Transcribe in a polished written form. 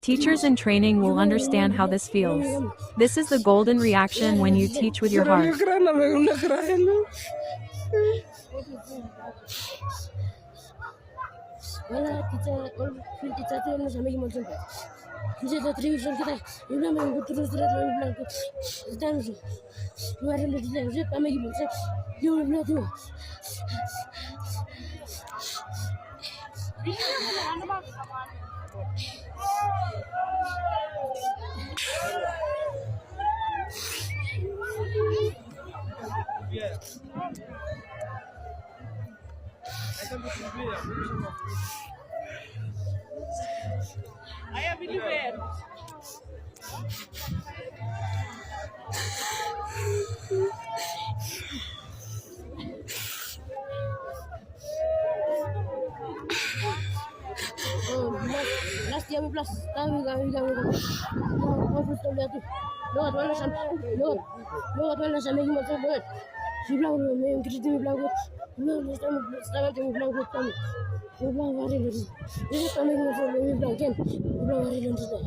Teachers in training will understand how this feels. This is the golden reaction when you teach with your heart. Last year plus kami Lord wala sa Lord wala sa may mo Lord si blanco may kriti blanco Lord estamos blanco kami blanco ari Lord ini kami mo blanco blanco ari Lord